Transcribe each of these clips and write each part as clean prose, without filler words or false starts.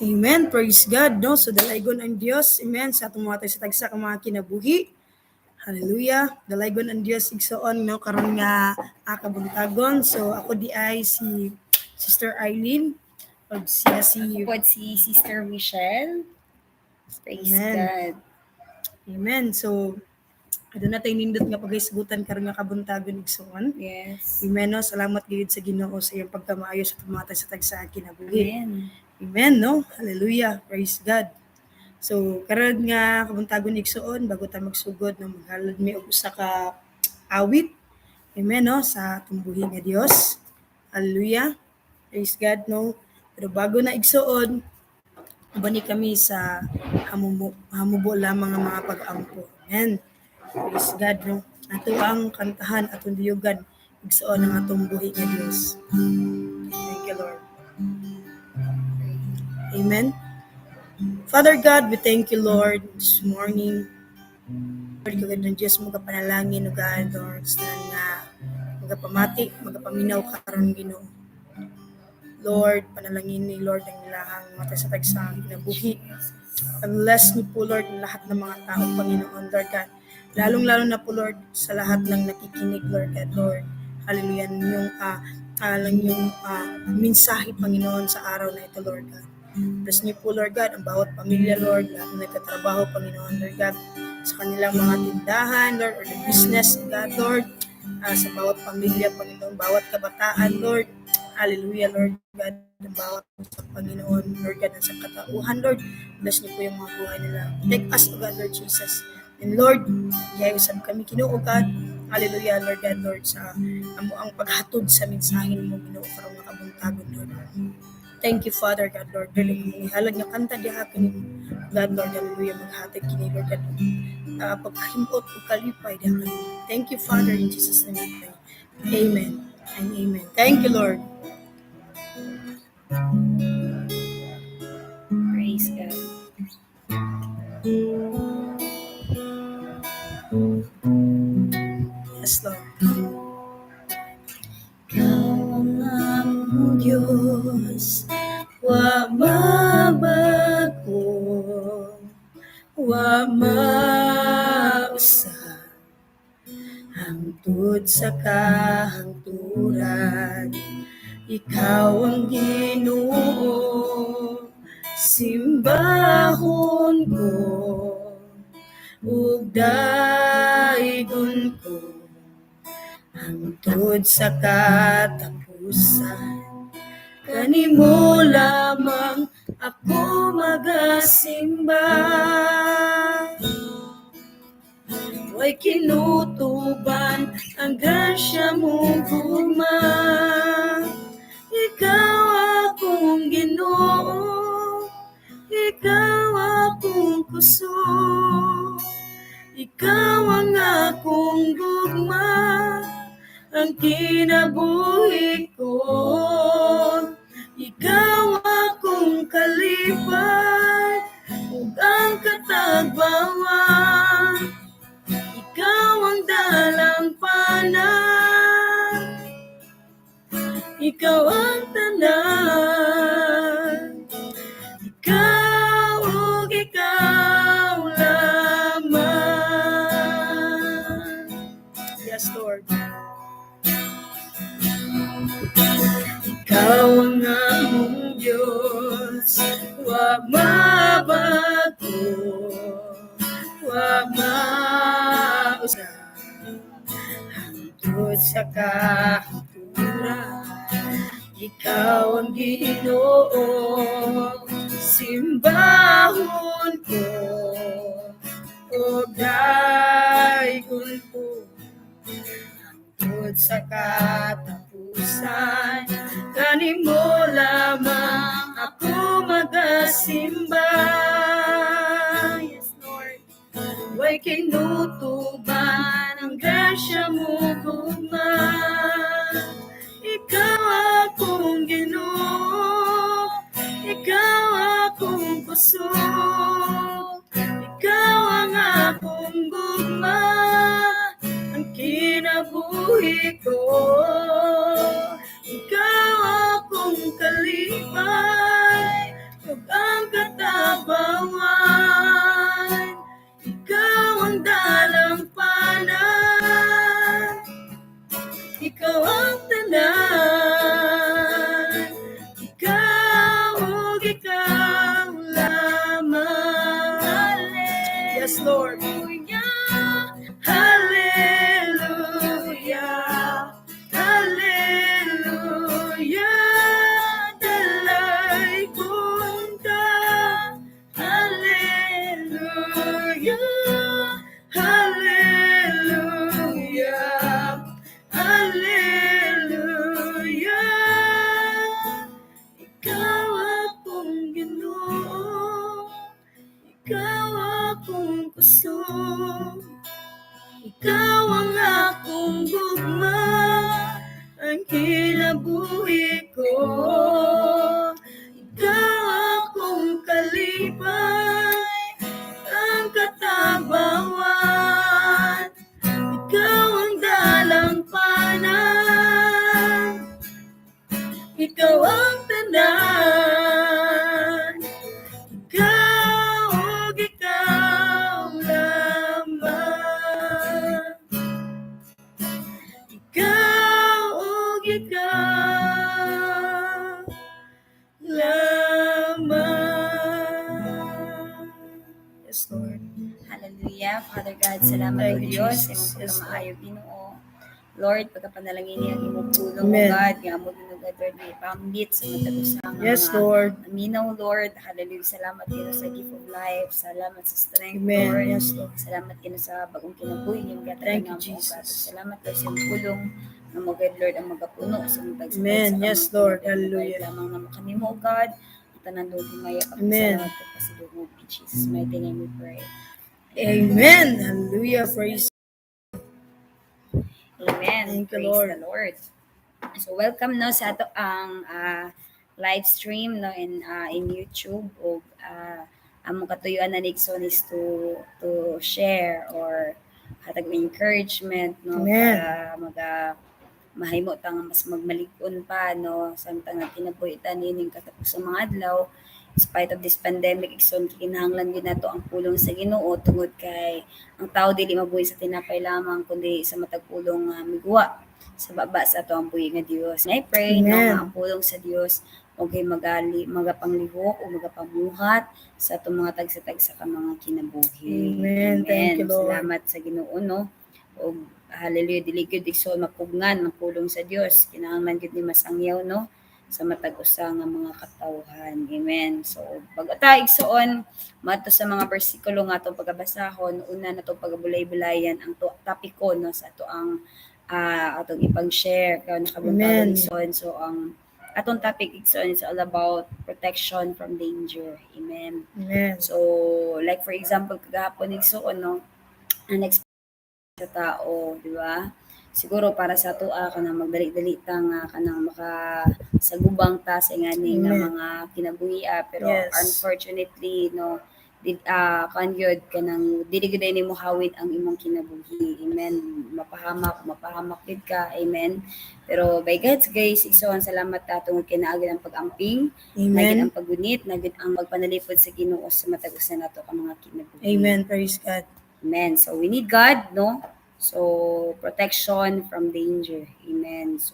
Amen. Praise God, no? So, dalaygon ang Dios. Amen. Sa atong mga sa tagsa ka mga kinabuhi. Hallelujah. Dalaygon ang Dios igsoon, no? Karon nga kabuntagon. So, ako di ay si Sister Eileen. O siya si... Ako po si Sister Michelle. Praise Amen. God. Amen. So, adto na tayo nindot nga pagaysgutan karon nga kabuntagon igsoon. Yes. Amen, no? Salamat gayud sa Ginoo sa iyang pagkamaayo sa tumatay sa tagsa kinabuhi. Amen. Amen, no? Hallelujah. Praise God. So, karon nga kabuntagon igsoon bago ta magsugod no maghalad mi og usa ka awit. Amen, no? Sa tumbuhi nga Dios. Hallelujah. Praise God, no? Pero bago na igsoon, bani kami sa hamubo lamang ang mga pag-ampo. Amen. Praise God, no? Ato ang kantahan atong diyugan igsoon ang atong buhi nga Dios. Thank you, Lord. Amen. Father God, we thank you, Lord, this morning. Lord, kagad ng Diyos, magapanalangin, God, Lord, sa nga magapamati, magapaminaw karon Ginoo. Lord, panalangin ni Lord ang ilahang mata sa tagsang kinabuhi. Unless ni po, Lord, lahat ng mga tao, Panginoon, Lord God. Lalong-lalo na po, Lord, sa lahat ng nakikinig, Lord God, Lord. Hallelujah, yung mensahe, Panginoon, sa araw na ito, Lord God. Bless niyo po, Lord God, ang bawat pamilya, Lord, lahat na nagkatrabaho, Panginoon, Lord God, sa kanilang mga tindahan, Lord, or the business, God, Lord, sa bawat pamilya, Panginoon, bawat kabataan, Lord, hallelujah, Lord God, ang bawat sa Panginoon, Lord God, sa katauhan, Lord, bless niyo po yung mga buhay nila. Take us to God, Lord Jesus. And Lord, usab kami Ginoo God, hallelujah, Lord God, Lord, sa ang paghatod sa mensahe mo, Ginoo, karong mga kabuntagon, Lord. Thank you, Father God, Lord. Lord, ihalad nga kanta diha kini God, Lord, hallelujah, maghatag kini, Lord God. Pagkahimot o kalipay diha. Thank you, Father, in Jesus' name we pray. Amen and amen. Thank you, Lord. Praise God. Yes, Lord. Ikaw ang among Diyos, wa mabago, wa mausa, hangtod sa kahangturan. Ikaw ang Ginoo, simbahon ko, ug daigon ko, hangtod sa katapusan. Kanimo lamang ako magasimba. Way kinutuban ang grasya mong gugma. Ikaw akong Ginoo, ikaw akong puso, ikaw ang akong gugma, ang kinabuhi ko. Ikaw akong kalipay, ug ang katagbawan. Ikaw ang dalang panag, ikaw ang tanan. Ikaw ug ikaw lamang. Yes, Lord. Ikaw ang among Diyos, wa mabago, wa mausa, hangtod sa kahangturan. Ikaw ang Ginoo, simbahon ko, o daigon ko, hangtod sa katapusan. Kanimo lamang ako magasimba. Yes, Lord. Way kinutuban ang grasya mo gugma. Ikaw akong Ginoo, ikaw akong puso, ikaw ang akong gugma, ang kinabuhi ko. Ikaw akong kalipay, ug ang ang tanan, ikaw ug ikaw lamang. Yes, Lord. Hallelujah, hallelujah, dalay kunta. Hallelujah, hallelujah, hallelujah. Ikaw akong Ginoo, ikaw akong kusog, ikaw ang akong gugma, ang kinabuhi ko. Ikaw akong kalipay, ang katabawan. Ikaw ang dalang panan, ikaw ang tanan, ikaw ug ikaw lamang. Ikaw ug ikaw lamang. Yes, Lord. Hallelujah. Father God, salamat o Thank you, Diyos. Jesus. Imo Yes, pagkamaayo, Ginoo. Lord, pagkapanalangin niya, imo tulong, O Amen. God, nga mo din, O God, Lord, may pambit sa matagusang Yes, Lord. aminaw, Lord. Hallelujah. Salamat Ginoo sa gift of life. Salamat sa strength, Amen. Lord. Yes, Lord. Salamat Ginoo sa bagong kinabuhi niyong Thank you, gatagan mo, O God. Jesus. Salamat Lord sa iyong tulong na mo, God, Lord, ang magapuno sa matag sa Amen. Yes, Lord. Hallelujah. Hallelujah. Lamang na makanimo, O God. Ang tanan doon himaya ka. Amen. Salamat ka sa mo. In Jesus' mighty name we pray. Amen. Hallelujah. Praise. Amen. Thank you, Praise Lord. the Lord. So welcome no sa ato ang live stream no in YouTube o among katuyuan na Nixon is to share or hatag encouragement no Amen. para mahimo tang mas magmalig-on pa no samtang kinabuhitan nining katapos sa mga adlaw. In spite of this pandemic, igsoon kinahanglan gyud nato ang pulong sa Ginoo tungod kay ang tao dili mabuhi sa tinapay lamang kundi sa matag pulong migwa sa baba sa ato ang buhi nga Dios. I pray no Amen. nga ang pulong sa Dios okay magapanglihok o magapamuhat sa atong mga tagsa-tagsa ka mga kinabuhi. Amen. Thank you, Lord. Salamat sa Ginoo no. O hallelujah dili gyud igsoon mapugnan ang pulong sa Dios. Kinahanglan gyud ni masangyaw no sa matag usa nga mga katawhan. Amen. So pag ata igsoon mato sa mga bersikulo nga atong pagabasahon, una na itong pagabulay-bulayan ang topiko no sa ato ang atong ipag-share kayo nakabuntagon Amen. igsoon. So ang atong topic igsoon is all about protection from danger. Amen. Amen. So like for example kagahapon igsoon no unexpected sa tao, di ba? Siguro para sa atoa kanang magdali-dali ta nga kanang makasagubang ta sa ingani nga Amen. mga kinabuhi pero Yes. unfortunately no kangyod kanang dili gyud ni mo hawid ang imong kinabuhi. Amen. Mapahamak gid ka. Amen. Pero by God's grace igsoon salamat ta tungod kay naagid ang pag-amping, nagid Amen. ang paggunit, nagid ang magpanalipod sa Ginoo sa matag-usa nato ka mga kinabuhi. Amen. Praise God. Amen. So we need God, no? So protection from danger. Amen. So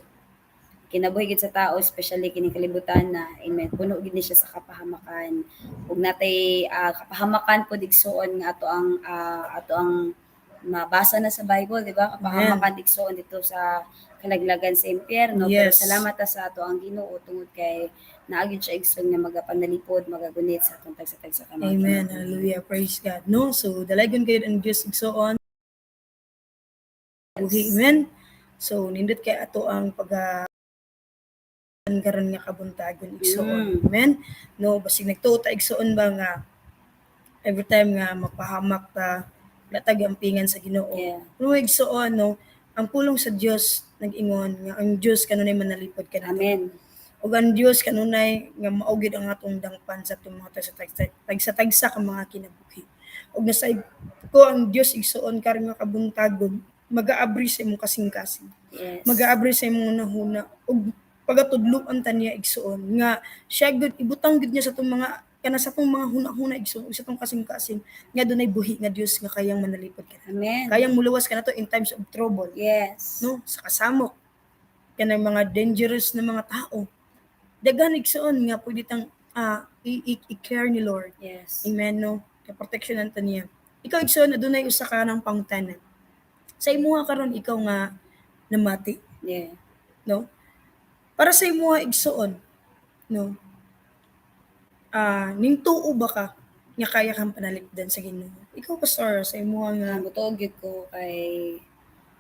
kinabuhi gid sa tao, especially kini kalibutan na, amen. Puno gid ni siya sa kapahamakan. Ug natay kapahamakan po digsoon nga ato ang mabasa na sa Bible, di ba? Kapahamakan digsoon dito sa kalaglagan sa impyerno. Pero Yes. salamat ta sa ato ang Ginoo tungod kay naagid siya igsoon nga magapanalipod, magagunit sa atong tagsa-tagsa ka mga Amen. kinabuhi. Hallelujah. Praise God. No, so dalagon kayo ang Diyos igsoon. Buhi. Amen. So nindot kay ato ang karon nga kabuntagon igsoon. Amen. No, basig nagtuo ta igsoon ba nga every time nga mapahamak ta latag ampingan sa Ginoo. Yeah. No, igsoon no, ang pulong sa Dios nag-ingon nga ang Dios kanunay manalipod kanato. Amen. Ug ang Dios kanunay nga mao gid ang atong dangpan sa atong mga tagsa ka mga kinabuhi. Ug nasa ko ang Dios igsoon karon nga kabuntagon mag-aabri sa imong kasing-kasing. Yes. Mag-aabri sa imong nahuna ug pagatudloan ta niya igsoon nga siya gud ibutang gud niya sa atong mga kana sa atong mga huna-huna igsoon ug sa atong kasing-kasing nga dunay buhi nga Dios nga kayang manalipod kanato. Amen. Kayang muluwas kanato in times of trouble. Yes. No, sa kasamok. kanang mga dangerous na mga tao. Daghan igsoon nga pwede tang i-care ni Lord. Yes. Amen, no? Kay protection ta niya. Ikaw igsoon adunay usa ka ng pangutanan. Sa imuha karon ikaw nga namati, Yeah. no? Para sa imuha igsoon, no? Ning tuo ba ka nga kaya kang panalipdan sa Ginoo? Ikaw pastor sa imuha nga Butog gyud ko kay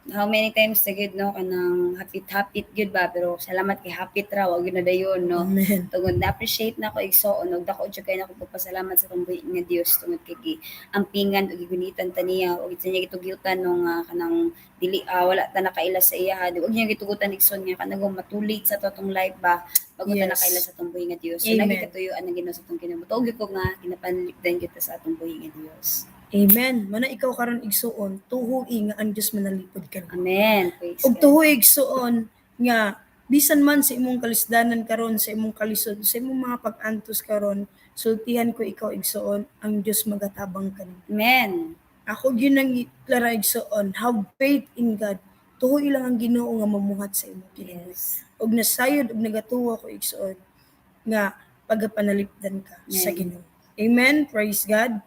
how many times na gyud no kanang hapit-hapit gyud ba pero salamat kay hapit ra wag gyud na dayon no. Amen. Tungod na appreciate na ko igsoon og dako jud kay nako pagpasalamat sa tumboy nga Dios tungod kay ampingan ug gigunitan ta niya ug sa niya gitugyutan nung kanang dili wala ta nakaila sa iya ug niya gitugutan igsoon nga kanang matulig sa totong life ba bago ta Yes. nakaila sa tumboy nga Dios. So Amen. lagi katuyuan ang Ginoo sa tong Ginoo. Tuog ko nga ginapanlipdan gyud ta sa tumboy nga Dios. Amen. Mana ikaw karon igsuon, tuhoy nga ang Dios manalipod ka. Amen. Praise Og God. tuhoy igsuon nga bisan man sa imong kalisdanan karon, sa imong kalisod, sa imong mga pag-antos karon, sultihan ko ikaw igsuon, ang Dios magatabang kanimo. Amen. Ako gyud nang iklara igsuon, have faith in God. Tuhoy lang ang Ginoo nga mamuhat sa imong kinabuhi. Yes. Og nasayod og nagatuwa ko igsuon nga pagapanalipdan ka sa Amen. Ginoo. Amen. Praise God.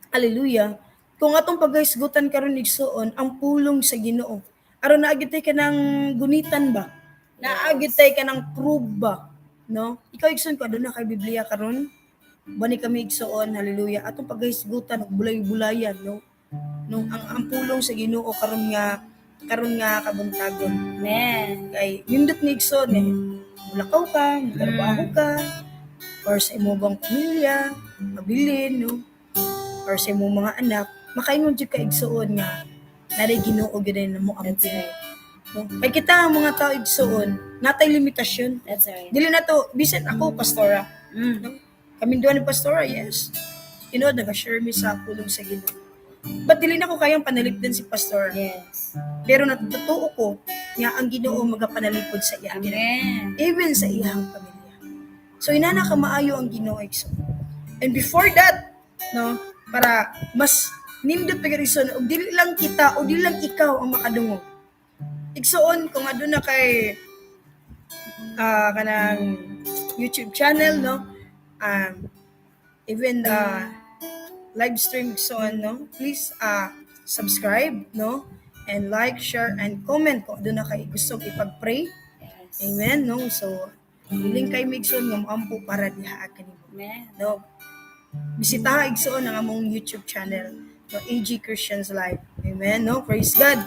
Hallelujah. Kung atong paghisgutan karon igsuon ang pulong sa Ginoo. Aron naagid tay kanang gunitan ba? Naagid tay kanang prove ba? No? Ikaw igsuon ko aduna kay Biblia karon. Bani kami igsuon, hallelujah. Atong paghisgutan og bulay-bulayan, no? Nung ang pulong sa Ginoo karon nga kabuntagon. Amen. Kay nindot ni igsoon mulakaw ka, magtrabaho ka, or sa imong bang pamilya, mabilin, no? Or sa imong mga anak, makaingon jud ka igsuon nga naday Ginoo gyud na mo That's amping. right. No? Kay kita ang mga tao igsuon, natay limitasyon. That's right. Dili na to, bisan ako pastora. Mm. Kami duha ni pastora, yes. You know, nag-share mi sa pulong sa Ginoo. But dili na ko kayang panalipdan si pastor. Yes. Pero natutuo ko nga ang Ginoo magapanalipod sa iya. Amen. Even sa iyang pamilya. So inana ka maayo ang Ginoo igsoon. And before that, no, para mas nimdot pa igsoon og dili lang kita o dili lang ikaw ang makadungog. Igsoon kung aduna kay kanang YouTube channel, no, even live stream igsoon, no, please subscribe, no, and like, share, and comment kung aduna kay gusto ipag-pray. Yes. Amen, no. So hiling kay migsoon nga moampo para diha kanimo, Amen. no. Bisitaha igsoon ang among YouTube channel, no, AG Christians Live. Amen, no. Praise God.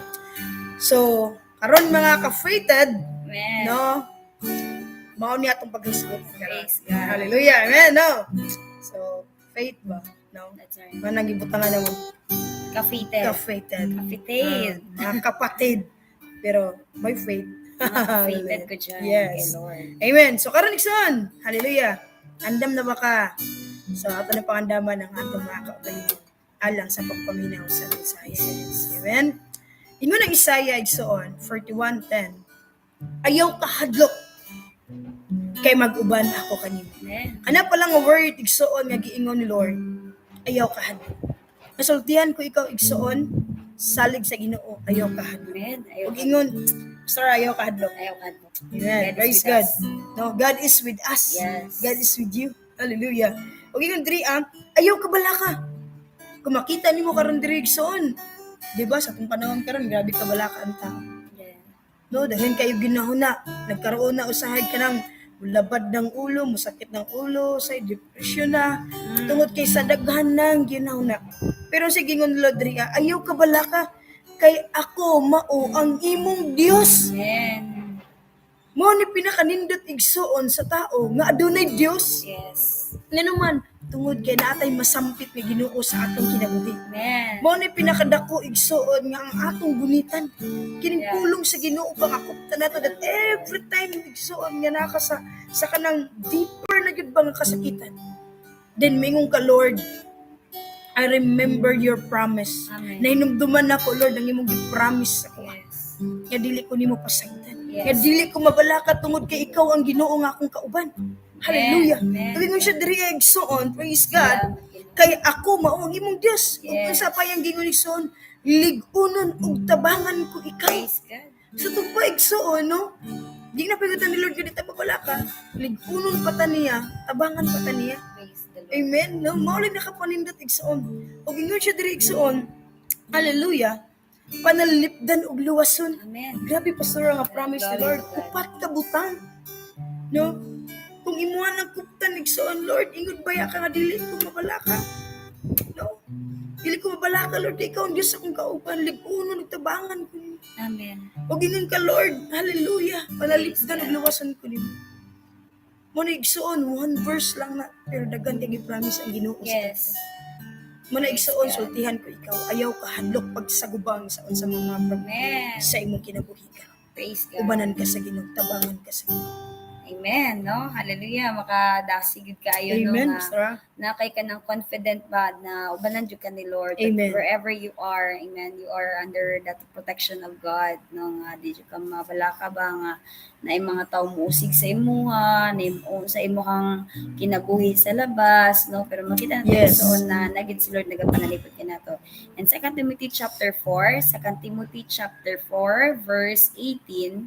So karon mga ka-fated, Amen. no, mao ni atong paghisgot. Praise God. Hallelujah. Amen, no. So faith ba, no, That's right. man nagibutangan namo Ka-fated. ka-fated. Ka-fated. Mga kapatid, pero may faith. Ka-fated ko dyan. Kay Yes. Lord. Amen. So karon igsoon, hallelujah. Andam na ba ka? So ato na pangandaman ang atong mga kaugalingon alang sa pagpaminaw sa Isaiah. Amen. Ingon ang Isaiah igsoon 41:10. Ayaw kahadlok kay mag-uban ako kanimo. Amen. Ana pa lang nga word igsoon nga giingon ni Lord. Ayaw kahadlok. Nasultihan ko ikaw igsoon salig sa Ginoo, ayaw kahadlok. Amen. Ayaw Ug ingon, sorry, ayaw kahadlok. Ayaw ka. Amen. God is Praise with God. us. No, God is with us. Yes. God is with you. Hallelujah. Ug ingon diri ayaw ka bala ka. Kung makita nimo karon diri igsoon, di ba sa atong panahon karon grabe ka bala ka ang tao. Yeah. No, dahil kayo ginahuna, nagkaroon na usahay ka ng labad ng ulo, masakit ng ulo, sa depression na, tungod kay sa daghan ng ginahuna. Pero sige ngon Lord, ayaw ka bala ka, kay ako mao ang imong Dios. Amen. Mo ni pinakanindot igsuon sa tao nga adunay Dios. Yes. Ngano man tungod kay naatay masampit nga Ginoo sa atong kinabuhi. Amen. Mao ni pinakadako igsuon nga ang atong gunitan. Kining Yeah. pulong sa Ginoo pangakop nato that every time igsuon nga naka sa kanang deeper na gyud ba nga kasakitan. Then mingon ka Lord, I remember your promise. Amen. Nahinumduman nako Lord ang imong gi-promise sa ako. Yes. Nga dili ko nimo pasagdan. Yes. Nga dili ko mabalaka tungod kay ikaw ang Ginoo nga akong kauban. Hallelujah. Amen. Tuwing siya diri igsuon, praise God. Yeah. Kay ako mao ang imong Dios. Ug Yes. unsa pa yang gingon igsoon, ligunon ug tabangan ko ikaw. Praise God. Sa tugpa igsuon, no? Di na pagkatan ni Lord ganita wala ka. Ligunon pa ta niya, tabangan pa ta niya. Praise the Lord. Amen. No, maulay nakapanindot igsuon. Og ingon siya diri igsuon. Hallelujah. Panalipdan og luwason. Amen. Grabe pastor nga promise ni Lord, Glory to God. upat ka butang. No? Kung imuha ng kuptan igsuon, Lord, ingod baya ka nga dili ko mabala ka. No? Dili ko mabala ka, Lord, ikaw ang Diyos akong kauban, ligunon ug tabangan ko nimo. Amen. Og ingon ka, Lord, hallelujah. Panalipdan og luwason ko nimo. Mo na igsuon, one verse lang na, pero daghan kay gi-promise ang Ginoo sa Yes. mo na igsuon, sultihan ko ikaw, ayaw ka hadlok pagsagubang sa unsa mga problema Amen. sa imong kinabuhi ka. Praise God. Ubanan ka sa Ginoo, tabangan ka sa Ginoo. Amen, no? Hallelujah. Makadasigid kayo, Amen, no? Pastor. Na kay ka ng confident ba na ubanan jud ka ni Lord. Amen. That wherever you are, amen, you are under that protection of God. No, nga, di jud ka mabala ka ba nga na yung mga tao muusig sa imuha, sa imuhang kinabuhi sa labas, no? Pero makita natin Yes. so na nagit si Lord nagapanalipod ka nato. And 2 Timothy chapter 4, 2 Timothy chapter 4, verse 18,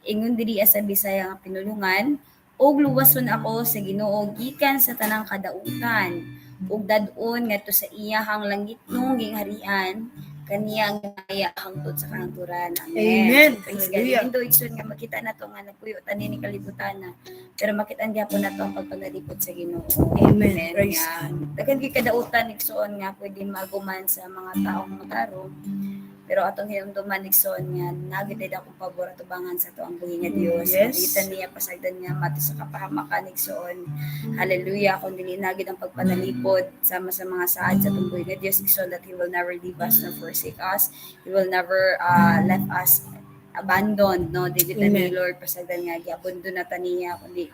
ingon diri sa Bisaya nga pinulungan, og luwason ako sa Ginoo gikan sa tanang kadautan, ug dadon ngadto sa iyahang langitnong gingharian, kaniya ang ginaya hangtod sa kahangturan. Amen. Amen. Praise God. Hallelujah. Even though igsoon nga makita nato nga nagpuyo tani ni kalibutan na, pero makita gyapon nato ang pagpanalipod sa Ginoo. Amen. Praise Nga, God. daghan gyud kadautan igsoon nga pwede maguman sa mga taong matarong. Pero atong hinumduman igsoon nga nagitid akong pabor at ubangan sa to ang buhi nga Dios. Yes. Nakita niya pasagdan niya mati sa kapahamakan igsoon. Hallelujah. Kung dili nagid ang pagpanalipod sama sa mga saad sa atong buhi nga Dios igsoon that He will never leave us nor forsake us. He will never let us abandoned, no? Dili ta ni Amen. Lord pasagdan nga giabondo na ta niya kundi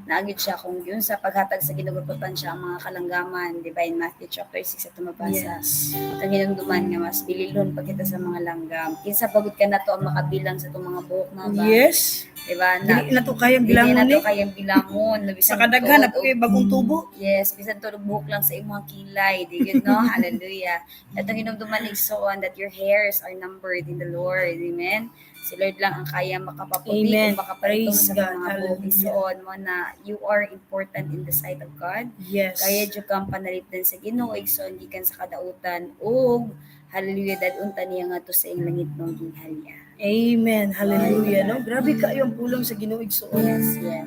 naagid siya kung yun sa paghatag sa ginugututan siya ang mga kalanggaman, di ba? In Matthew chapter 6 at mabasa. Yes. At ang hinumduman nga mas bililon pa kita sa mga langgam. Kinsa pagod ka na to ang makabilang sa itong mga buhok na ba? Yes. Di ba? Na, Dili na to kayang dili bilangon na ni. to kayang bilangon. No, Sa kadaghan na tuod po bagong tubo. Yes, bisan to buhok lang sa imong kilay, di yun, no? Hallelujah. At ang hinumduman igsoon that your hairs are numbered in the Lord. Amen. Si Lord lang ang kaya makapaputi Amen. o makapalitong Praise sa God. mga buhok. Hallelujah. Igsoon mo na you are important in the sight of God. Yes. Kaya jud kang panalipdan sa Ginoo igsoon gikan sa kadautan ug hallelujah dadunta niya nga to sa iyang langit nung gingharian. Amen. Hallelujah. No? Grabe kayo ang pulong sa Ginoo igsuon. Yes, yes.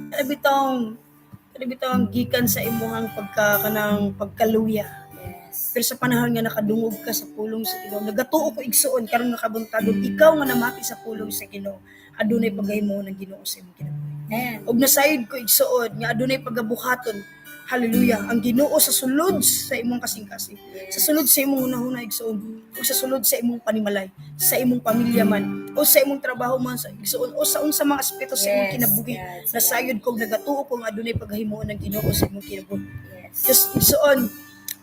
Kada bitong gikan sa imuhang kanang pagkaluya. Yes. Pero sa panahon nga nakadungog ka sa pulong sa Ginoo, nagatuo ko igsuon karon nakabuntagon ikaw nga namati sa pulong sa Ginoo, adunay paghimo ng Ginoo sa imong kinabuhi. Amen. Og nasayod ko igsuon nga adunay pagabuhaton. Hallelujah. Ang Ginoo sa sulod sa imong kasing-kasing. Yes. Sa sulod sa imong hunahuna igsuon, o sa sulod sa imong panimalay, sa imong pamilya man, o sa imong trabaho man sa igsuon, o sa unsa mga aspeto sa imong Yes, kinabuhi. yes, Nasayod ko nagatuo ko nga adunay paghimo ng Ginoo sa imong kinabuhi. Yes. Just igsuon,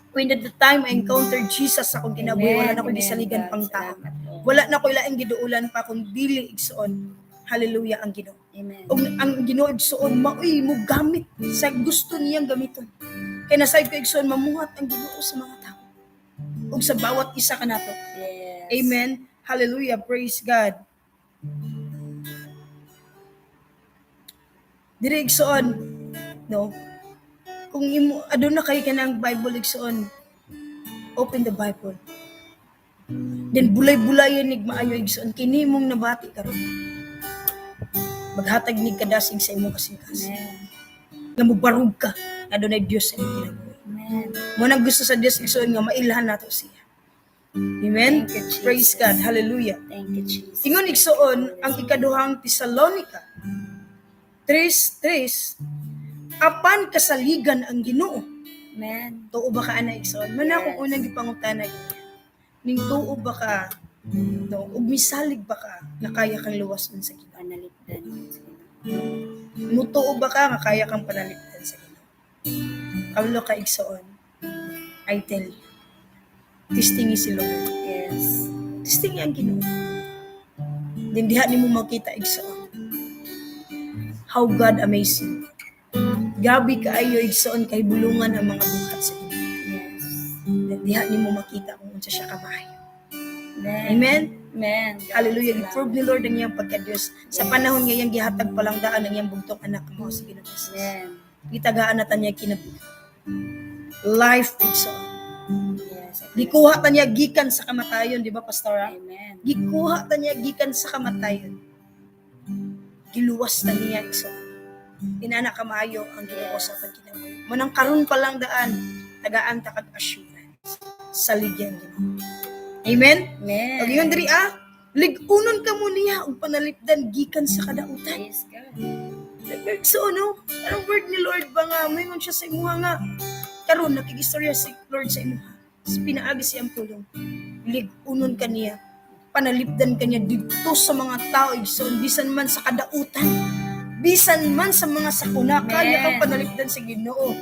when at the time I encountered Jesus sa akong kinabuhi, wala na ko Amen, gisaligan God. pang tao. Salamat, Lord. Wala na ko ilaing giduulan pa kung dili igsuon. Hallelujah ang Ginoo. Amen. Og ang Ginoo igsuon maoy mo gamit sa gusto niyang gamiton. Kaya nasayod ko igsuon mamuhat ang Ginoo sa mga tao. Og sa bawat isa kanato. Yes. Amen. Hallelujah. Praise God. Diri igsuon, no? Kung imo aduna kay kanang Bible igsuon, open the Bible. Then bulay-bulayan nig maayo igsuon kini mong nabati karon. Maghatag nig kadasig sa imong kasing-kasing. Amen. Nga mubarug ka, adunay Dios sa imong kinabuhi. Amen. Mo nang gusto sa Dios igsuon nga mailhan nato siya. Amen. Thank you, Jesus. Praise God. Hallelujah. Thank you, Jesus. Ingon igsuon ang ikaduhang Tesalonica 3:3, apan kasaligan ang Ginoo. Amen. Tuo ba ka ana igsoon? Man akong unang gipangutana ning tuo ba ka? No, ug misalig ba ka nga kaya kang luwason sa Ginoo? Panalipdan. Mutuo ba ka nga kaya kang panalipdan sa Ginoo? Kaulo ka igsoon. I tell you. Testingi si Lord. Yes. Testingi ang Ginoo. Then diha nimo makita igsoon. How God amazing. Grabe kaayo igsoon kay bulungan ang mga buhat sa Ginoo. Yes. Then diha nimo makita kung unsa siya kamaayo. Amen. Amen. Amen. Hallelujah. Salamat. I-prove ni Lord ang iyang pagka-Diyos. Sa panahon nga iyang gihatag palang daan ang iyang bugtong anak mo sa Ginoo Jesus. Amen. Gitagaan na tanya kinabuhi. Life is on. Yes. Gikuha ta niya gikan sa kamatayon, di ba, Pastora? Amen. Gikuha ta niya gikan sa kamatayon. Giluwas ta niya iso. Inana ka maayo ang Ginoo sa pagkinabuhi. Manang karon pa lang daan, tagaan ta kag assurance sa ligyan Ginoo. Amen. Amen. Ag yun diri ligunon ka mo niya og panalipdan gikan sa kadautan. Praise God. So no, anong word ni Lord ba nga moingon siya sa imuha nga karon nakigistorya si Lord sa imuha. Pinaagi siyang tulong. Ligunon ka niya. Panalipdan ka niya dito sa mga tao igsoon bisan man sa kadautan. Bisan man sa mga sakuna kaya kang panalipdan sa Ginoo.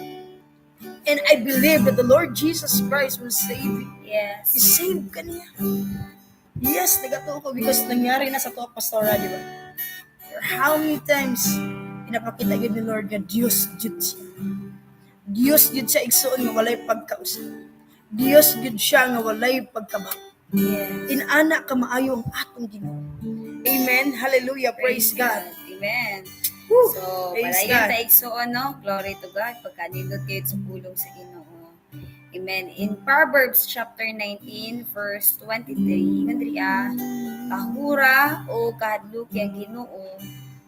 And I believe that the Lord Jesus Christ will save you. Yes. I-save ka niya. Yes, nagatuo ko because nangyari na sa to, Pastora, di ba? For how many times pinapakita yun ni Lord nga Diyos jud siya. Diyos jud siya igsoon nga walay pagkausap. Diyos jud siya nga walay pagkabang. Yes. Inana ka maayo ang atong Ginoo. Amen. Hallelujah. Praise God. Amen. Woo. So, Praise para God. yun taigsoon, no? Glory to God. Pagkanindot kayo sa pulong sa Ginoo. Amen. In Proverbs chapter 19, verse 23, Andrea, kahura o kahadluki ang Ginoo,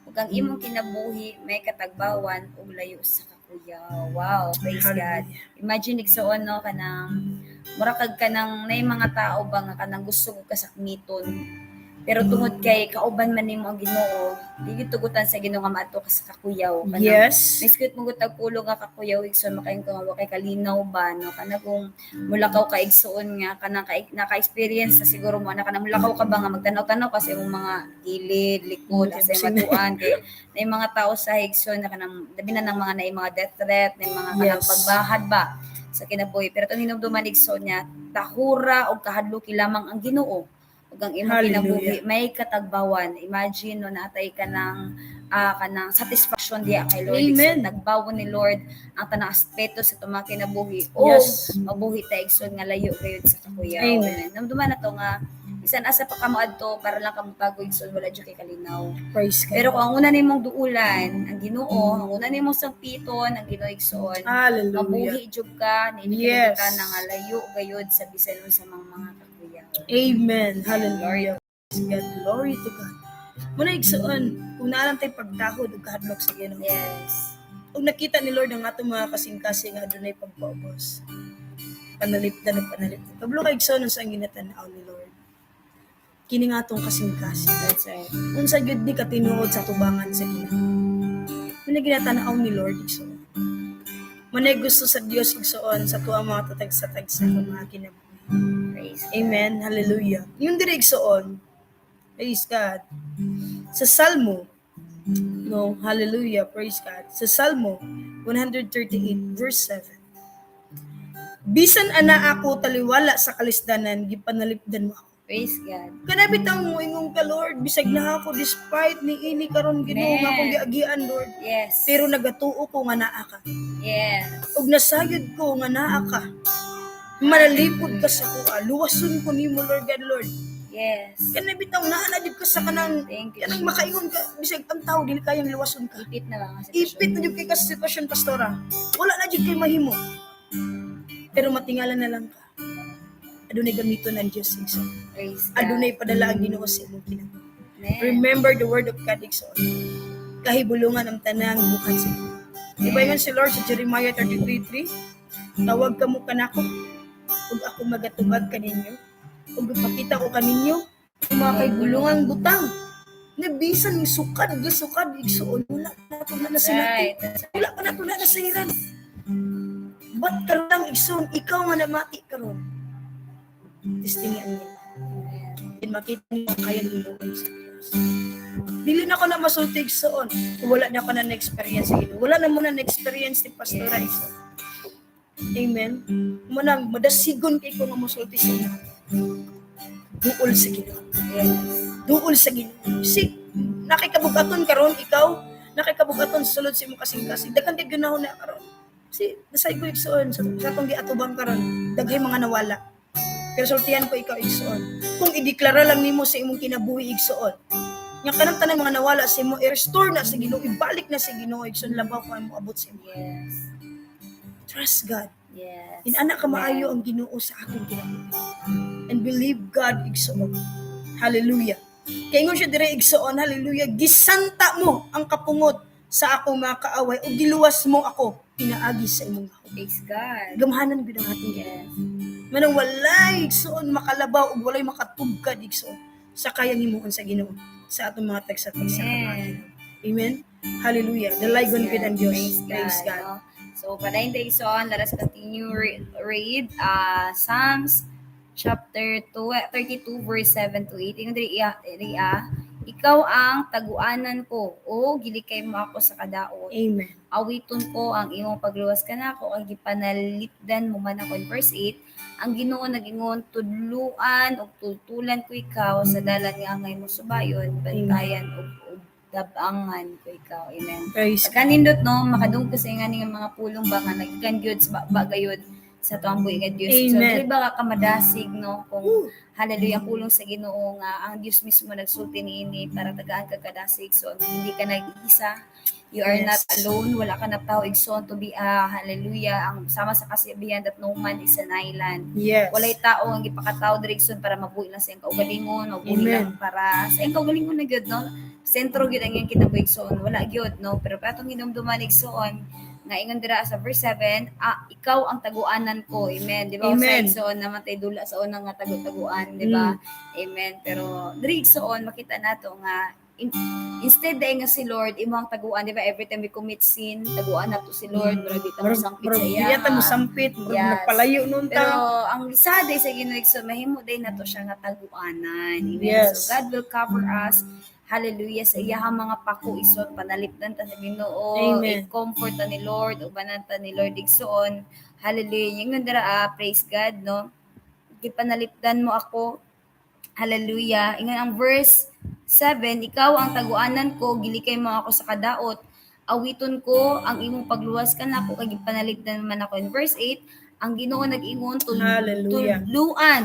ug ang imong kinabuhi may katagbawan ug layo sa kakuyaw. Wow, praise God. Imagine igsoon, no, kanang murakag kanang nay mga tao ba nga kanang gusto ko kasakmiton. Pero tungod kay kauban man nimo ang Ginoo, di gitugutan sa Ginoo nga maato ka sa kakuyaw. Kanang Yes. miskit mo gutag pulo nga kakuyaw igsoon makain ko nga kay kalinaw ba no kana kung mulakaw ka igsoon nga kanang naka-experience na siguro mo na kanang mulakaw ka ba nga magtanaw-tanaw kasi imong mga gilid, likod, asa matuan kay na mga tao sa igsoon na kanang labi na ng mga na mga death threat, na mga kanang Yes. pagbahad ba sa kinabuhi. Pero itong hinumduman igsoon niya, tahura o kahadluki lamang ang Ginoo. Ug ang imong Hallelujah. kinabuhi may katagbawan. Imagine no natay ka ng kanang satisfaction diya kay Lord. Amen. Igsoon, nagbawon ni Lord ang tanang aspeto sa itong mga kinabuhi. O Yes. mabuhi ta igsoon nga layo gayud sa kakuyaw. Amen. Namduman na to nga bisan asa pa ka moadto para lang ka motago igsoon wala jud kay kalinaw. Praise God. Pero kung ang una nimong duulan, ang Ginoo, ang una nimong sangpiton, ang Ginoo igsoon, Hallelujah. mabuhi jud ka, Yes. ka na nga layo gayud sa bisan sa mga kakuyaw. Amen. Hallelujah. Praise God. Glory to God. Muna igsoon, kung naalam tayo pagdahod o kahadlok sa Ginoo. Yes. Kung nakita ni Lord ang atong mga kasing-kasing nga adunay pagpaubos. Panalipdan at panalipdan. Kablo ka igsoon sa ang ginatanaw ni Lord. Kini nga atong kasing-kasing. That's right. Kung sa gyud ni katinuod sa tubangan sa Ginoo. Muna ginatanaw ni Lord igsoon. Muna gusto sa Dios igsoon sa tuwa mga tatag-satag sa mga kinabuhi. Praise Amen. Hallelujah. Yung direksoon, praise God. Sa Salmo, no, hallelujah, praise God. Sa Salmo 138 verse 7. Bisan ana ako taliwala sa kalisdanan, gipanalipdan mo ako. Praise God. Kana bitaw mo ingong ka Lord, bisag na ako despite ni ini karon Ginoo nga akong giagian Lord. Yes. Pero nagatuo ko nga naa ka. Yes. Ug nasayod ko nga naa ka. Manalipod ka sa kuha. Luwason ko nimo Lord God Lord. Yes. Kana bitaw naa na jud ka sa kanang Thank you. kanang makaingon ka bisag ang tao dili kayang luwason ka. Ipit na lang ang Ipit na jud kay ka sa sitwasyon pastora. Wala na jud kay mahimo. Pero matingalan na lang ka. Adunay gamito ng Dios igsoon. Praise God. Adunay padala ang Ginoo sa imong kinabuhi. Amen. Remember the word of God igsoon. Kahibulungan ang tanang bukat sa iyo. Di ba yun si Lord sa Jeremiah 33:3? Tawag ka mo kanako ug ako magatubag kaninyo ug ipakita ko kaninyo ang mga kahibulungang butang. Nabisan ni sukad igsoon wala na to na nasinati. Right. That's right. Wala pa na to na nasiran. Ba't karon lang igsoon ikaw nga namati karon? Testingan niya. Din makita niyo ang kaya niyo sa Diyos. Dili na ko na masulti igsoon. Wala na ko na na-experience sa Ginoo. Wala na mo na na-experience ni Pastora igsoon. Amen. Muna madasigon kay ko nga masulti sa Ginoo. Duol sa Ginoo. Yes. Duol sa Ginoo. Si nakikabugaton karon ikaw, nakikabugaton sulod sa imong kasing-kasing. Daghang gyud gunahon na karon. Si nasay ko igsoon sa atong giatubang karon, daghay mga nawala. Pero sultihan ko ikaw igsoon. Kung ideklara lang nimo sa imong kinabuhi igsoon, nga kanang tanang mga nawala sa imo i-restore na sa Ginoo, ibalik na sa Ginoo igsoon labaw ko mo abot sa imo. Yes. Trust God. Yes. Inana ka Amen. maayo ang Ginoo sa akong kinabuhi. And believe God igsoon. Hallelujah. Kay ingon siya dire igsoon, hallelujah, gisanta mo ang kapungot sa akong mga kaaway o giluwas mo ako pinaagi sa imong gahom. Praise God. Gamhanan gyud ang ating Ginoo. Yes. Manang walay igsoon makalabaw ug walay makatugkad igsoon sa kayang himuon sa Ginoo sa atong mga tagsa-tagsa. Amen. Amen. Hallelujah. Dalagon Yes, gid ang Dios. Praise Praise God. no? So, padayon tayo son, let us continue read Psalms chapter 32 verse 7 to 8. Ingon diri ikaw ang taguanan ko o gilikay mo ako sa kadaot. Amen. Awiton ko ang imong pagluwas kanako kag gipanalipdan mo man ako. In verse 8, ang Ginoo nagingon tudluan ug tutulan ko ikaw sa dalan nga angay mo subayon, bantayan ug dabangan ko ikaw. Amen. Praise God. Pagkanindot no, makadungko sa nga mga pulong ba nga nagkan gyud sa bagayod sa tuang buhi nga Dios. So Amen. dili ba ka kamadasig no kung hallelujah pulong sa Ginoo nga ang Dios mismo nagsulti niini para tagaan ka kadasig. So hindi ka nag-isa. You are Yes. not alone. Wala ka na tao igsoon to be hallelujah ang sama sa kasibihan that no man is an island. Yes. Walay tao ang gipakatao direksyon para mabuhi lang sa iyang kaugalingon, mabuhi Amen. lang para sa iyang kaugalingon na gyud no. Sentro gyud ang iyang kinabuhigsoon, wala gyud no. Pero patong hinumduman igsoon nga ingon dira sa verse 7, ikaw ang taguanan ko. Amen. Di ba? Sa Amen. igsoon namatay dula sa unang nga tagu-taguan, di ba? Amen. Pero diri igsoon makita nato nga instead dahil nga si Lord imo ang taguan, di ba? Every time we commit sin, taguan nato si Lord, murag di ta masangpit sa iya. Iya ta mo sampit, murag Yes. nagpalayo nun Pero ta. ang lisada sa Ginoo igsoon mahimo day nato siya nga taguanan. Amen. Yes. So God will cover us. Hallelujah sa iyahang mga pako isot panalipdan ta sa Ginoo. Amen. I-comfort ta ni Lord ug bananta ni Lord igsoon. Hallelujah. Ingon dira praise God no. Gipanalipdan mo ako. Hallelujah. Ingon ang verse 7, ikaw ang taguanan ko, gilikay mo ako sa kadaot. Awiton ko ang imong pagluwas kanako kag gipanalipdan man ako. In verse 8, ang Ginoo nag-ingon Hallelujah. tudluan.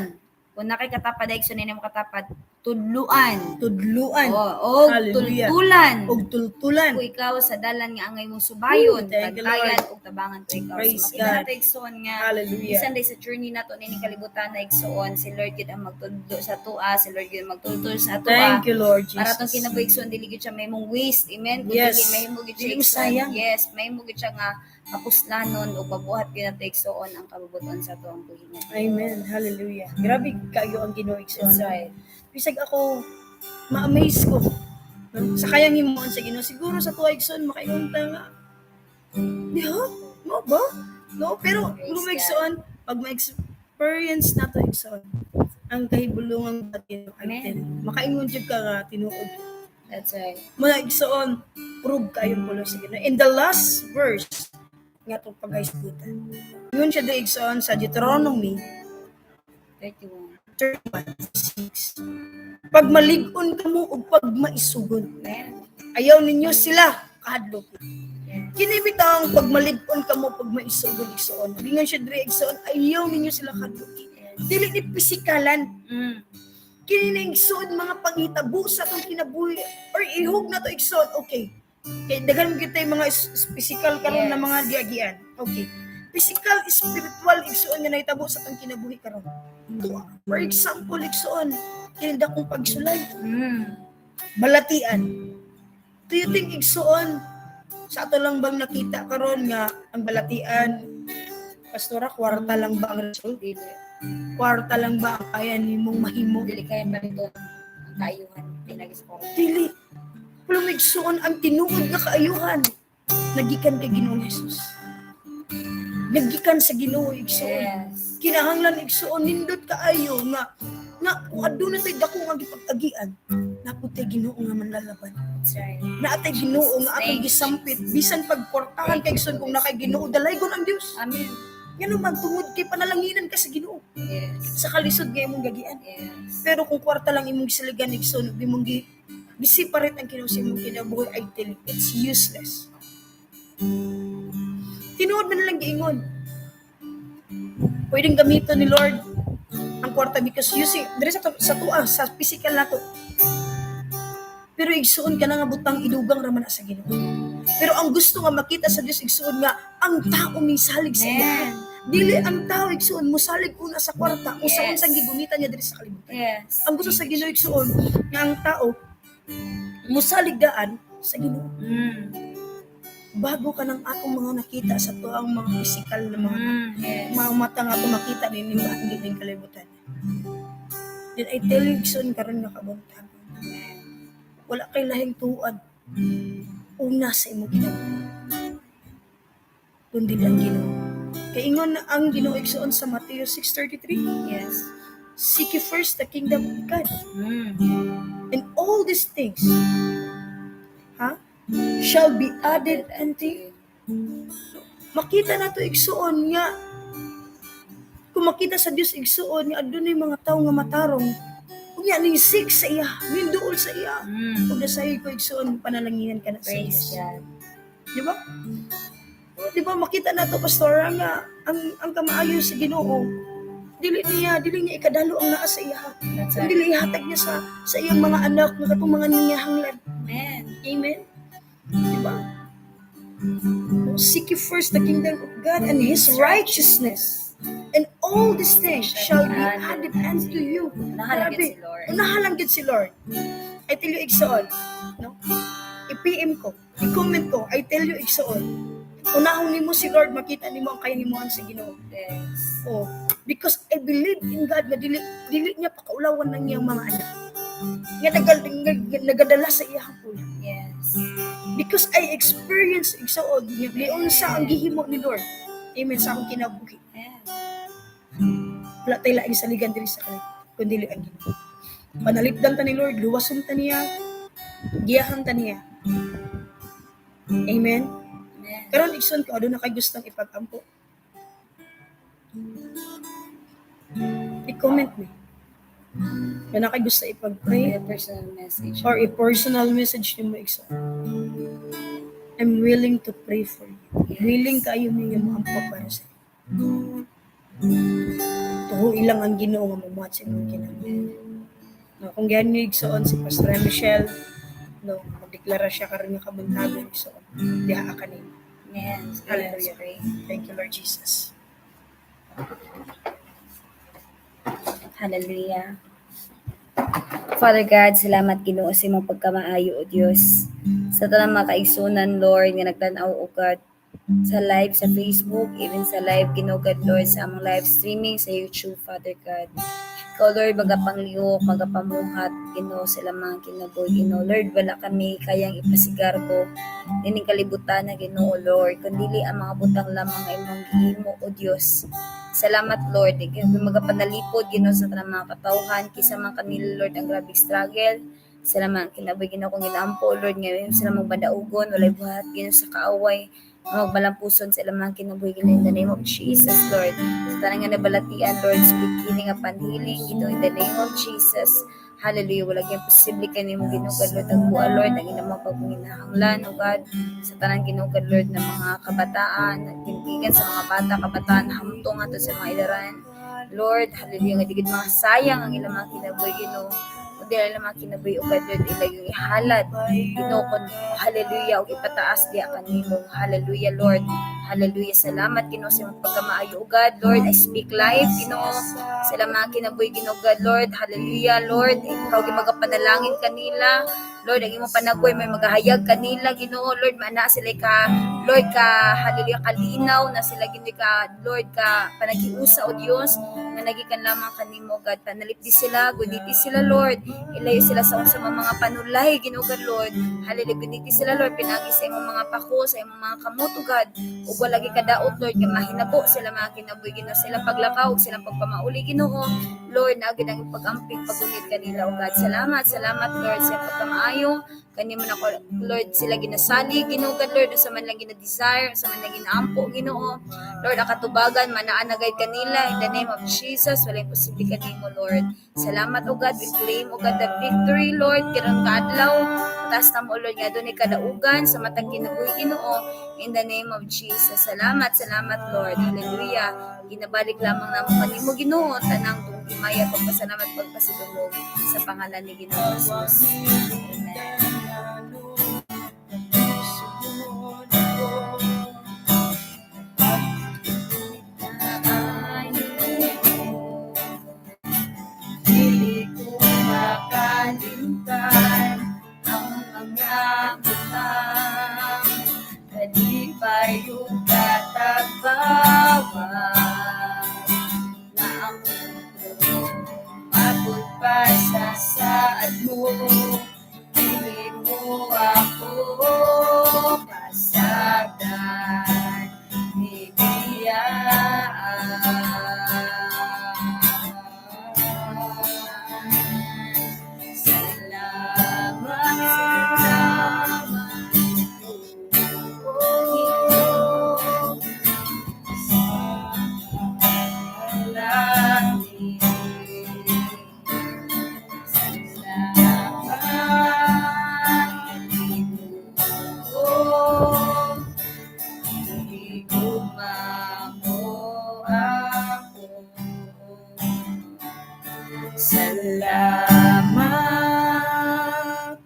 Kung nakikatapad ay so nimo katapad, tudluan. Tudluan. O Hallelujah. tultulan. Og tultulan. Ko ikaw sa dalan nga angay mong subayon, Thank you, bantayan Lord. ug tabangan ko ikaw. Praise So makita God. natin igsoon nga Hallelujah. bisan day sa journey nato nini kalibutan na igsoon, si Lord gid ang magtudlo sa tua, si Lord gid magtudlo sa tua. Thank you, Lord Jesus. Para tong kinabuhigsoon dili gid siya mahimong waste. Amen. Kung Yes. dili mahimo gid siya Dili mo igsoon. sayang. Yes, mahimo gid siya nga kapuslanon ug mabuhat gid nato igsoon ang kabubuton sa tuang buhi nato. Amen. Hallelujah. Grabe kayo ang Ginoo igsoon. That's right. Bisag ako ma-amaze ko. No? Sa kayang himuon sa Ginoo, siguro sa tuwa igsoon makaingon ta nga. Diha? Mo ba? No, pero Praise kung God. igsoon, pag ma-experience nato igsoon, ang kahibulungan natin Amen. makaingon jud ka nga tinuod. That's right. Mga igsoon, prove kayo pulo sa Ginoo. In the last verse nga itong pag-aisbutan. Yun siya doon igsoon sa Deuteronomy 31. 31:6. Pag malig-on ka mo o pag maisugon, Amen. ayaw ninyo sila kahadlok. Yes. Kinibitang pag malig-on ka mo pag maisugon igsoon. Gingan siya dire igsoon, ayaw ninyo sila kahadlok. Dili ni pisikalan. Kini na igsoon mga pangitabo sa itong kinabuhi or ihog na to igsoon. Okay. Kay daghan kita yung mga physical karon na Yes. mga giagian. Okay. Physical, spiritual igsoon nga nahitabo sa itong kinabuhi karon. For example, igsoon, kinida kong pagsulay, balatian. Do you think igsoon sa ato lang bang nakita karon nga ang balatian, pastora, kwarta lang ba ang result? Dili. Kwarta lang ba ang kaya nimong mahimo? Dili kaya pa nito ang kaayuhan. Pinagis ko. Dili. Plumigsoon ang tinuod nga kaayuhan. Nagikan kay Ginoong Jesus. Nagikan sa Ginoo igsoon. Yes. Kinahanglan igsoon nindot kaayo nga kung aduna tay dako nga gipag-agian, naputay Ginoo nga manlalaban. That's right. Naatay Ginoo nga atong gisampit bisan pagportahan kay igsoon kung nakay Ginoo dalaygon ang Dios. Amen. Ngano man tungod kay panalanginan ka sa Ginoo. Yes. Sa kalisod nga imong gagian. Yes. Pero kung kwarta lang imong gisiligan igsoon, di mong gisiparate ang Ginoo sa imong kinabuhi, I tell you, it's useless. Tinuod man lang giingon. Pwedeng gamiton ni Lord ang ng kwarta because you see dire sa tuwa sa physical nato. Pero igsuon ka na nga butang idugang raman na sa Ginoo. Pero ang gusto nga makita sa Dios igsuon nga ang tao misalig sa iya. Amen. Dili ang tao igsuon mosalig una sa kwarta o sa Yes. unsang gigunitan niya diri sa kalibutan. Yes. Ang gusto sa Ginoo igsuon nga ang tao mosalig daan sa Ginoo. Bago ka ng atong mga nakita sa tuang mga physical na Yes. mga mata nga ito makita ni ning kalibutan. Then I tell you igsoon karon nga kabuntahan. Wala kay lahing tuad. Una sa imong kinabuhi. Kundi ang Ginoo. Kay ingon na ang Ginoo igsoon sa Mateo 6:33, Yes. seek ye first the kingdom of God. And all these things shall be added unto you. Makita na to igsuon nga kung makita sa Dios igsuon nga adunay mga tawo nga matarong unya ning seek sa iya, ning duol sa iya. Kung nasay ko igsuon panalanginan ka na sa Praise Dios. God. Di ba? Di ba makita na to pastor nga ang kamaayo sa Ginoo dili niya ikadalo ang naa sa iya. That's Ang right. dili ihatag niya sa iyang mga anak nga katong mga niyahanglan. Amen. Amen. Di ba? Seek ye first the kingdom of God and His righteousness, and all these things shall be added unto you. Nahalagid si Lord. Nahalagid si Lord. I tell you igsoon, no? I-PM ko, i-comment ko, I tell you igsoon. Unahon nimo si Lord, makita nimo ang kahimuan sa Ginoo. Yes. Oh, because I believe in God na dili niya pakaulawan ng iyang mga anak. Nga nagadala sa iyang pula. Yes. Because I experienced igsoon nga unsa ang gihimo ni Lord. Amen sa akong kinabuhi. Yes. Wala tayo laing saligan diri sa kalit, kundi ang Ginoo. Panalipdan ta ni Lord, luwason ta niya, giyahan ta niya. Amen. Amen. Karon igsoon ko aduna kay gustong ipagampo. I-comment me. Na kay gusto ipag-pray A personal message. or a-personal message nimo igsoon. I'm willing to pray for you. Willing kayo niya mo ampo para sa iyo. Tuho ilang ang Ginoo nga mamuhat sa imong kinabuhi. No, kung ganyan niyo igsoon si Pastor Michelle, no, magdeklara siya karon nga kabuntagan igsoon. Diha ka nimo. Yes. Hallelujah. Pray. Thank you, Lord Jesus. Hallelujah. Father God, salamat Ginoo sa imong pagkamaayo o Dios. Sa tanang mga kaigsunan, Lord, nga nagtan-aw o God sa live sa Facebook, even sa live Ginoo God, Lord, sa among live streaming sa YouTube, Father God. Ikaw, Lord, magapanglihok, magapamuhat, Ginoo, sila mga kinabuhi, Ginoo. Lord, wala kami kayang ipasigarbo nining kalibutan na Ginoo, Lord, kundi ang mga butang lamang ay imong gihimo o Dios. Salamat, Lord. Ikaw magapanalipod, Ginoo, sa tanang mga katawhan, kisa man kanila, Lord, ang grabe struggle. Sila man kinabuhi, Ginoo, kung inaampo, Lord, ngayon sila magbadaugon, walay buhat, Ginoo, sa kaaway. Magbalampuson sa ilang mga kinabuhi, Ginoo, in the name of Jesus, Lord. Sa tanang nga nabalatian, Lord, speak healing upon healing, Ginoo, in the name of Jesus. Hallelujah. Wala kayong posible kanimo ginugad, Lord. Ang buwa, Lord, ang ilang mga pagminahanglan, O God, sa tanang ginugad, Lord, ng mga kabataan, nagtindigan sa mga bata, kabataan, hamtong ato sa mga ilaran. Lord, hallelujah, nga digid mga sayang ang ilang mga kinabuhi, Ginoo. Kundi ilang mga kinabuhi, O God, Lord, ilang yung ihalad, Ginoo, hallelujah, o ipataas diya kanimo. Hallelujah, Lord. Hallelujah. Salamat, Ginoo, sa imong pagkamaayo, O God, Lord. I speak life, Ginoo, sa ilang mga kinabuhi, Ginoo, God, Lord. Hallelujah, Lord. Ikaw magapanalangin kanila. Lord, ang imong panagoy may magahayag kanila, Ginoo, Lord, maana sila ka, Lord, ka, hallelujah, kalinaw na sila, Ginoo, ka, Lord, ka, panagiusa, O Diyos, na nagikan lamang kanimo, God, panalipdi sila, guditi sila, Lord, ilayo sila sa mga panulay, Ginoo, God, Lord, hallelujah, guditi sila, Lord, pinagi sa imong mga pako, sa imong mga kamuto, God, ug wala gi kadaot, Lord, nga mahinabo sila mga kinabuhi, Ginoo, sila paglakaw, sila pagpamauli, Ginoo, Lord, naagid ang pag-amping, pagunit kanila, O God, salamat, Lord, sa pagkamaayo, kanimo na ko, Lord, sila ginasali, Ginoo, God, Lord, sa man lang gina-desire, sa man lang ginaampo, Ginoo, Lord, akatubagan, manaan na guide kanila, in the name of Jesus, wala imposible kanimo, Lord. Salamat, O God, we claim, O God, the victory, Lord, kirang kaadlaw, taas na mo, Lord, nga doon kadaugan sa matag kinabuhi, Ginoo, in the name of Jesus. Salamat, Lord. Hallelujah. Ginabalik lamang namo kanimo, Ginoo, tanang tong himaya, pagpasalamat, pagpasidulog sa pangalan ni Ginoo Jesus. Amen. Dili ko makalimtan ang mga butang, kalipay yung katagbawan na ang mundo abot pa sa saad mo. Dili mo ako pasagdan, Salamat,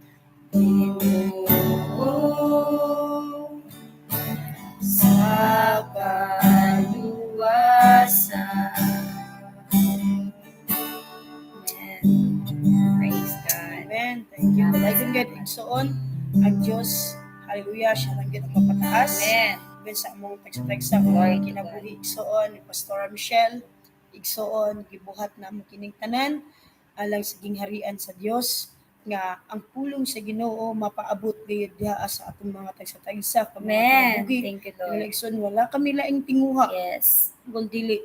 Ginoo, sa kaluwasan. Praise God. Amen. Thank you. Dalaygon gid igsoon ang Dios. Hallelujah. Siya lang gid ang mapataas. Amen. Even sa among teksa-teksa Glory kung to kinabuhi igsoon ni Pastora Michelle, igsoon gibuhat na mo kining tanan alang sa gingharian sa Dios nga ang pulong sa Ginoo mapaabot gayud diha sa atong mga teksa-teksa kung mga Amen. kinabuhi. Thank you, Lord. Igsoon wala kami laing tinguha. Yes. Kung dili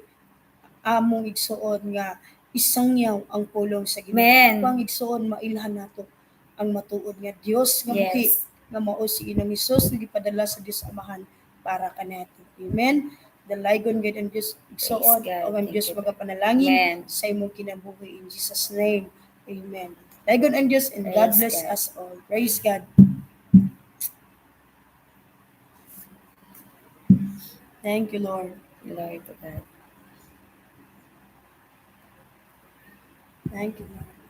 among igsuon nga isangyaw ang pulong sa Ginoo. Amen. Pang igsuon mailhan nato ang matuod nga Dios nga buhi Yes. nga mao si Ginoo Hesus nga gipadala sa Dios Amahan para kanato. Amen. Dalaygon gid ang Dios igsuon God. o ang Thank Dios you. magapanalangin Amen. sa imong kinabuhi in Jesus name. Amen. Dalaygon ang Dios and God Praise bless God. us all. Praise God. Thank you, Lord. Glory to God. Thank you, Lord.